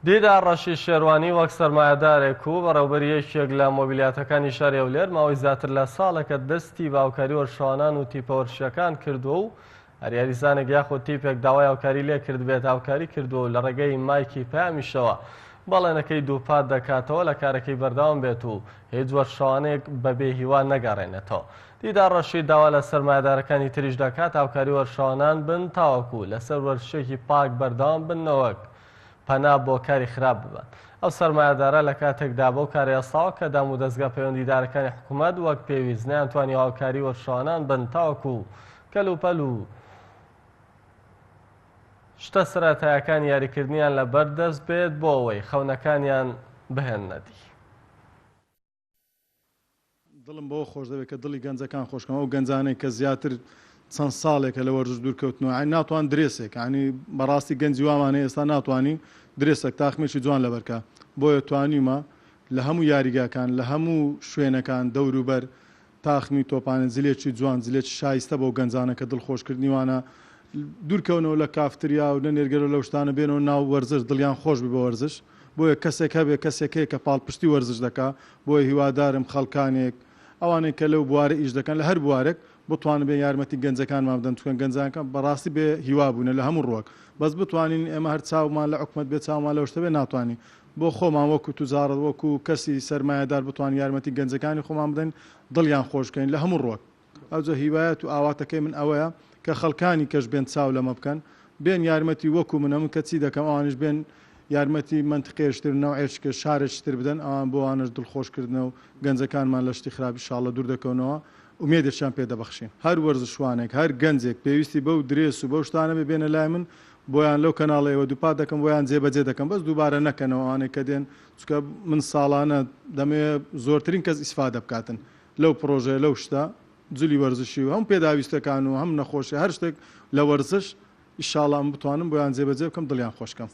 دیدار ڕەشی شێروانی وەک سەرمایەدارێک و بەڕێوەبەریەکێک لە مۆبیلیاتەکانی شاری هەولێر ماوەی زیاتر لە ساڵێکە دەستی بە هاوکاری وەرشەوانان و تیپەوەرشیەکان کردووە و هەر یاریزانێک یاخود تیپێک داوای هاوکاری لێ کرد بێت هاوکاری کردووە و لە ڕێگەی مایکی پەیامیشەوە بەڵێنەکەی دووپات دەکاتەوە لە کارەکەی بەردەوام بێت و هیچ وەرشەوانێک بەبێ هیوا نەگەڕێنێتەوە. دیدار ڕەشی داوا لە سەرمایەدارەکانی تریش دەکات هاوکاری وەرشەوانان بن تاوەکو لەسەر وەرشێکی پاک بەردەوام بنەوەک پەنا بۆ کاری خراپ ببن. ئەو سەرمایەدارە لە کاتێکدا بۆ کاری ئەستاوە کە دام و دەستگا پەیوەندیدارەکانی حکوومەت وەک پێویست نەیانتوانی هاوکاری وەرشەوانان بن تاوەکو کەلوپەل و شتە سەرەتاییەکان یاریکردنیان لە بەردەست بێت بۆ ئەوەی خەونەکانیان بهێننەدی. دڵم بۆ خۆش دەبێت کە دڵی گەنجەکان خۆشکەم ئەو گەنجانەی کە زیاتر چەند ساڵێکە لە وەرزش دوورکەوتنەوە ناتوان درێسێک ینی بەڕاستی گەنجی وامانەیە ئێستا ناتوانانی درێسێک تاخمێکی جوان لەبەرکە بۆیە توانیمە لە هەموو یاریگاکان لە هەموو شوێنەکان دەوروبەر تاخمی تۆپانە زلێکی جوان زلێکی شایستە بۆ گەنجانە کە دڵخۆشکردنیوانە دوورکەونەوە لە کافتریا و لە نێرگەرە لەو شتانە بێنەوە ناو وەرزش دڵیان خۆش بێ بە وەرزش بۆیە کەسێک هەبێ کەسێکەیە کە پاڵپشتی وەرزش دەکا بۆیە هیوادارم خەڵکانێک ئەوانەی کە لەو بوارە ئیش دەکەن لە هەر بوارێک بتوانن بێ یارمەتی گەنجەکانمان بدەن چکەن گەنجەکان بەڕاستی بێ هیوا بوونە لە هەموو ڕۆک بەس بتوانین ئێمە هەر چاومان لە حکومەت بێ چاومان لەو شتە بێ ناتوانین بۆ خۆمان وەکو توجارەت وەکو کەسی سەرمایەدار بتوان یارمەتی گەنجەکانی خۆمان بدەین دڵیان خۆشکەین لە هەموو ڕۆک ئەوجە هیوایەت و ئاواتەکەی من ئەوەیە کە خەڵکانی کەش بێن چاو لەمە بکەن بێن یارمەتی وەکو منە من کە چی دەکەم ئەوانش بێن یارمەتی منتقێشتر نەوعێشکە شارێکتر بدەن ئەوان بۆ ئەوانش دڵخۆشکردنە و گەنجەکانمان لە شتی خراپی ئینشاڵڵا دوور دەکەونەوە ئومێدێکیان پێ دەبەخشین هەر وەرزشوانێک هەر گەنجێک پێویستی بەو درێس و بەو شتانە ببێنە لای من بۆیان لەو کەناڵەوە دووپات دەکەم بۆیان جێبەجێ دەکەم بەس دووبارە نەکەنەوە ئەوانەی کە دێن چکە من ساڵانە دەمێ زۆرترین کەس ئیسفادە بکاتن لەو پرۆژێ لەو شتە جولی وەرزشی و هەم پێداویستەکان و هەم نەخۆشی هەر شتێک لە وەرزش ئینشاڵڵا بتوانم بۆیان جێبەجێ بکەم دڵیان خۆشکەم.